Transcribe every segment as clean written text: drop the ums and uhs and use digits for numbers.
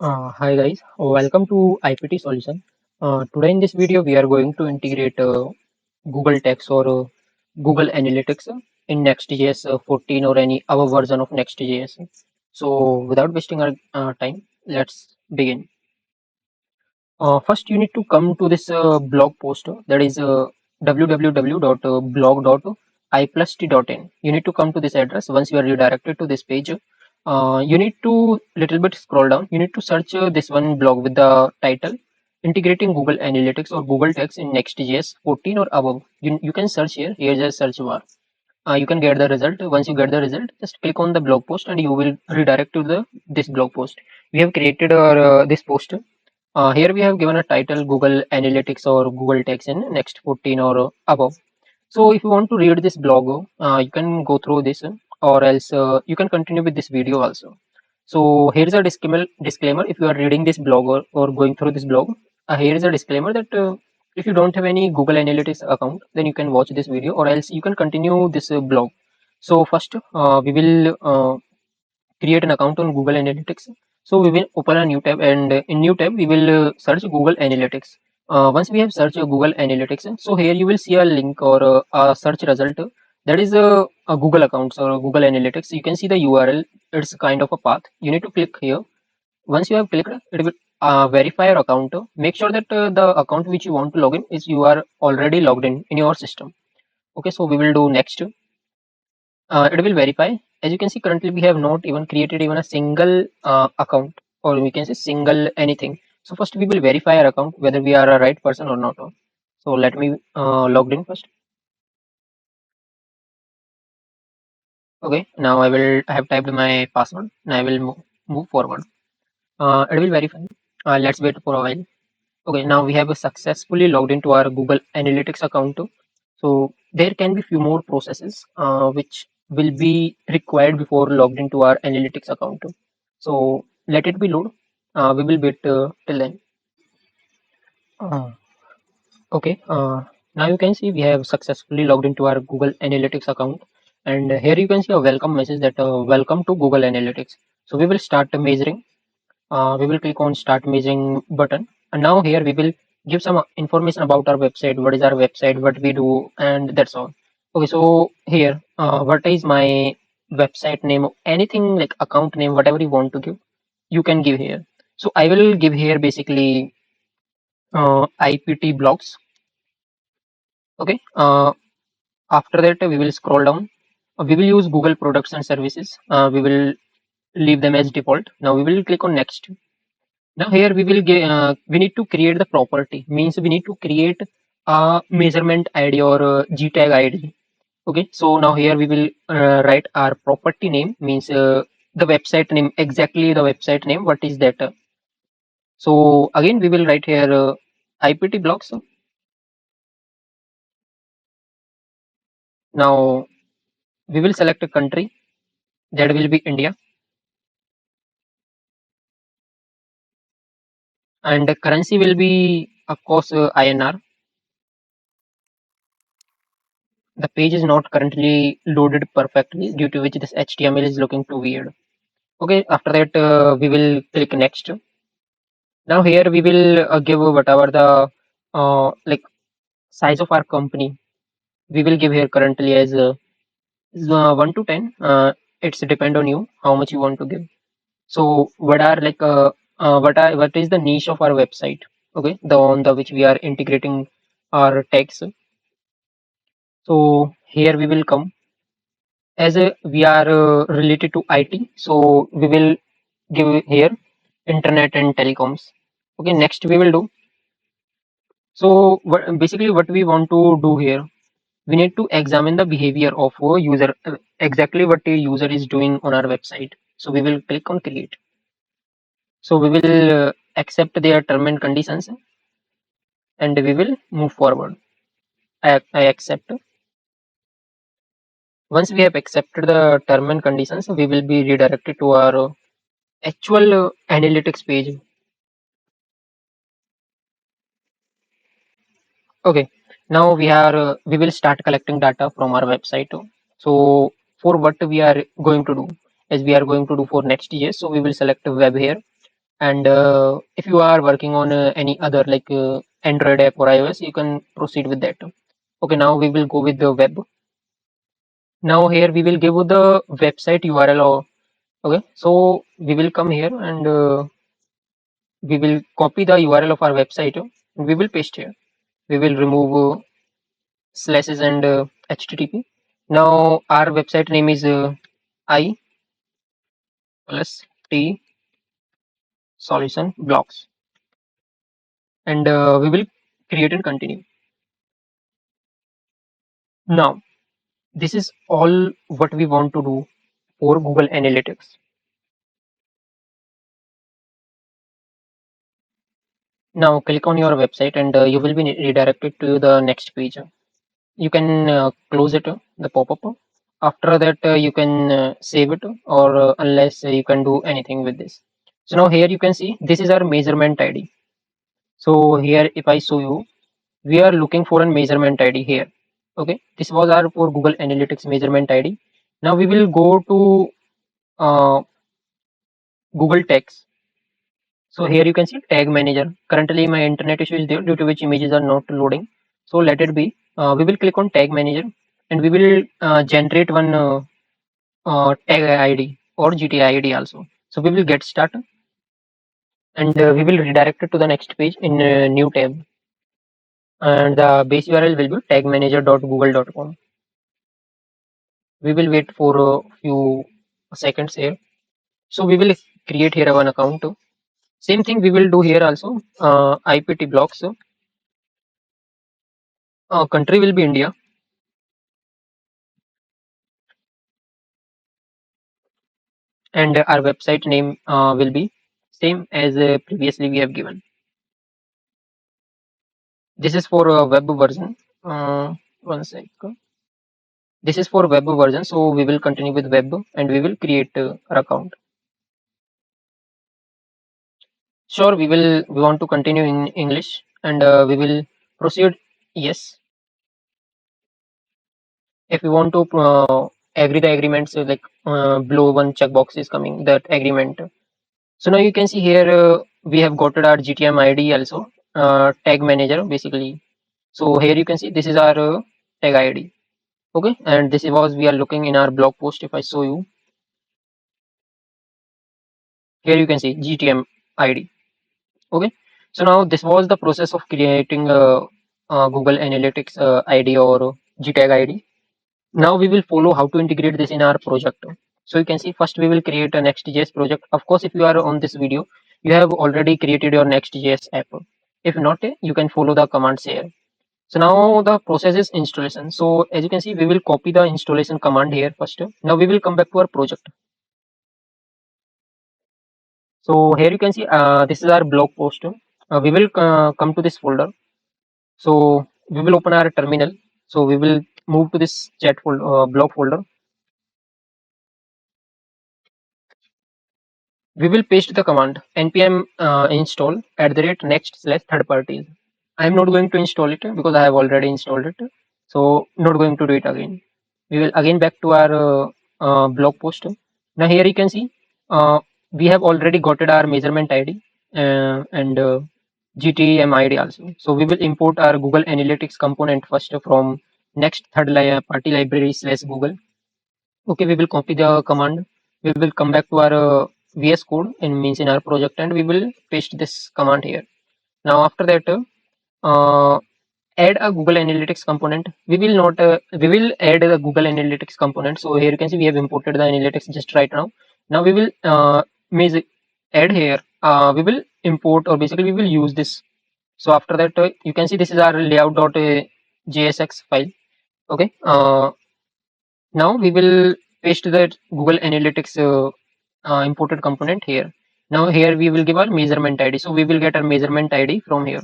Hi guys, welcome to IPT Solution. Today in this video we are going to integrate Google Text or Google Analytics in Next.js 14 or any other version of Next.js. So without wasting our time, let's begin. First, you need to come to this blog post that is www.blog.iplust.in. You need to come to this address. Once you are redirected to this page, you need to little bit scroll down. You need to search this one blog with the title Integrating Google Analytics or Google Text in Next.js 14 or above. You can search here. Here's a search bar. You can get the result. Once you get the result, just click on the blog post and you will redirect to the this blog post. We have created our this post. Here we have given a title Google Analytics or Google Text in next 14 or above. So if you want to read this blog, you can go through this or else you can continue with this video also. So here's a disclaimer if you are reading this blog or going through this blog, here is a disclaimer that if you don't have any Google Analytics account, then you can watch this video or else you can continue this blog. So first we will create an account on Google Analytics. So we will open a new tab and in new tab we will search Google Analytics. Once we have searched Google Analytics, so here you will see a link or a search result that is a Google accounts or Google Analytics. You can see the URL. It's kind of a path. You need to click here. Once you have clicked, it will verify your account. Make sure that the account which you want to log in is you are already logged in your system. Okay, so we will do next. It will verify. As you can see, currently we have not even created even a single account, or we can say single anything. So first we will verify our account whether we are a right person or not. So let me logged in first. Okay, now I have typed my password and I will move forward. It will verify. Let's wait for a while. Okay, now we have successfully logged into our Google Analytics account. So there can be few more processes which will be required before logged into our Analytics account. So let it be load. We will wait till then. Uh, okay. Now you can see we have successfully logged into our Google Analytics account, and here you can see a welcome message that welcome to Google Analytics. So we will start measuring. We will click on start measuring button, and now here we will give some information about our website. What is our website? What we do, and that's all. Okay. So here, what is my website name? Anything like account name, whatever you want to give, you can give here. So I will give here basically IPT blogs. Okay. After that, we will scroll down. We will use Google products and services. We will leave them as default. Now we will click on next. Now here we need to create the property. Means we need to create a measurement ID or a G tag ID. Okay. So now here we will write our property name. Means the website name, exactly the website name. What is that? So again we will write here IPT blocks. Now we will select a country, that will be India, and the currency will be of course INR. The page is not currently loaded perfectly, due to which this HTML is looking too weird. Okay, after that we will click next. Now here we will give whatever the like size of our company. We will give here currently as 1 to 10. It's depend on you how much you want to give. So what is the niche of our website? Okay, the on the which we are integrating our text. So here we will come as we are related to IT. So we will give here internet and telecoms. Okay, next we will do. So basically what we want to do here, we need to examine the behavior of a user, exactly what a user is doing on our website. So we will click on create. So we will accept their term and conditions and we will move forward. I accept. Once we have accepted the term and conditions, we will be redirected to our actual analytics page. Okay, now we will start collecting data from our website. So for what we are going to do, as we are going to do for Next.js, so we will select web here And if you are working on any other like Android app or iOS, you can proceed with that. Okay, now we will go with the web. Now here we will give you the website URL. Okay, so we will come here and we will copy the URL of our website. We will paste here. We will remove slashes and HTTP. Now our website name is I plus T solution blocks, and we will create and continue. Now this is all what we want to do for Google Analytics. Now click on your website and you will be redirected to the next page. You can close it, the pop-up. After that, you can save it, or unless you can do anything with this. So now here you can see this is our measurement ID. So here, if I show you, we are looking for a measurement ID here. Okay, this was our for Google Analytics measurement ID. Now we will go to Google Tags. So here you can see tag manager. Currently my internet issue is there due to which images are not loading. So let it be. We will click on tag manager and we will generate one tag ID or GTI ID also. So we will get started and we will redirect it to the next page in a new tab. And the base URL will be tagmanager.google.com. We will wait for a few seconds here. So we will create here one account. Same thing we will do here also. IPT blocks. Country will be India, and our website name will be same as previously we have given. This is for web version. One sec. This is for web version, so we will continue with web and we will create our account. Sure, we want to continue in English and we will proceed. Yes, if we want to agree the agreements, like below one checkbox is coming that agreement. So now you can see here we have got our GTM ID also, tag manager basically. So here you can see this is our tag ID. Okay, and this is what we are looking in our blog post. If I show you, here you can see GTM ID. Okay, so now this was the process of creating Google Analytics ID or GTag ID. Now we will follow how to integrate this in our project. So you can see first we will create a Next.js project. Of course, if you are on this video, you have already created your Next.js app. If not, you can follow the commands here. So now the process is installation. So as you can see, we will copy the installation command here first. Now we will come back to our project. So here you can see this is our blog post. We will come to this folder. So we will open our terminal. So we will move to this chat folder, blog folder. We will paste the command npm install @next slash third parties. I am not going to install it because I have already installed it. So not going to do it again. We will again back to our blog post. Now here you can see we have already got our measurement ID and GTM ID also. So we will import our Google Analytics component first from next third party library slash Google. Okay, we will copy the command. We will come back to our VS code and means in our project and we will paste this command here. Now after that, uh, add a Google Analytics component. We will add the Google Analytics component. So here you can see we have imported the analytics just right now. Now we will means add here. We will import or basically we will use this. So after that, you can see this is our layout.jsx file. Okay. Now we will paste that Google Analytics imported component here. Now here we will give our measurement ID. So we will get our measurement ID from here.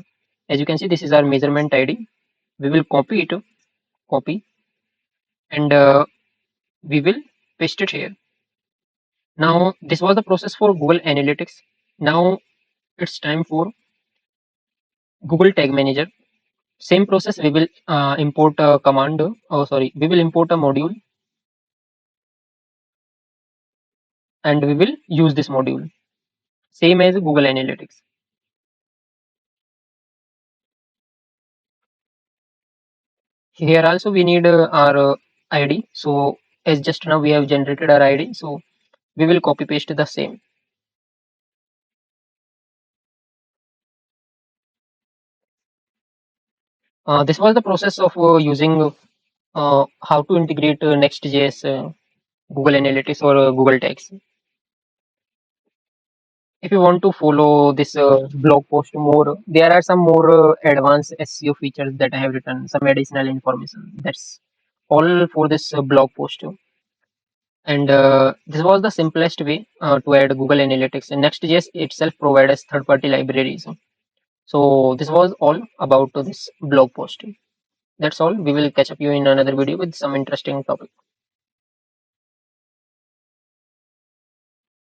As you can see, this is our measurement ID. We will copy it, copy, and we will paste it here. Now this was the process for Google Analytics. Now it's time for Google Tag Manager. Same process. We will import a command. Oh, sorry. We will import a module, and we will use this module. same as Google Analytics. Here also we need our ID. So as just now we have generated our ID, so we will copy paste the same. This was the process of using how to integrate Next.js, Google Analytics or Google Tags. If you want to follow this blog post more, there are some more advanced SEO features that I have written, some additional information. That's all for this blog post. And this was the simplest way to add Google Analytics. And Next.js itself provides third-party libraries. So this was all about this blog post. That's all. We will catch up you in another video with some interesting topic.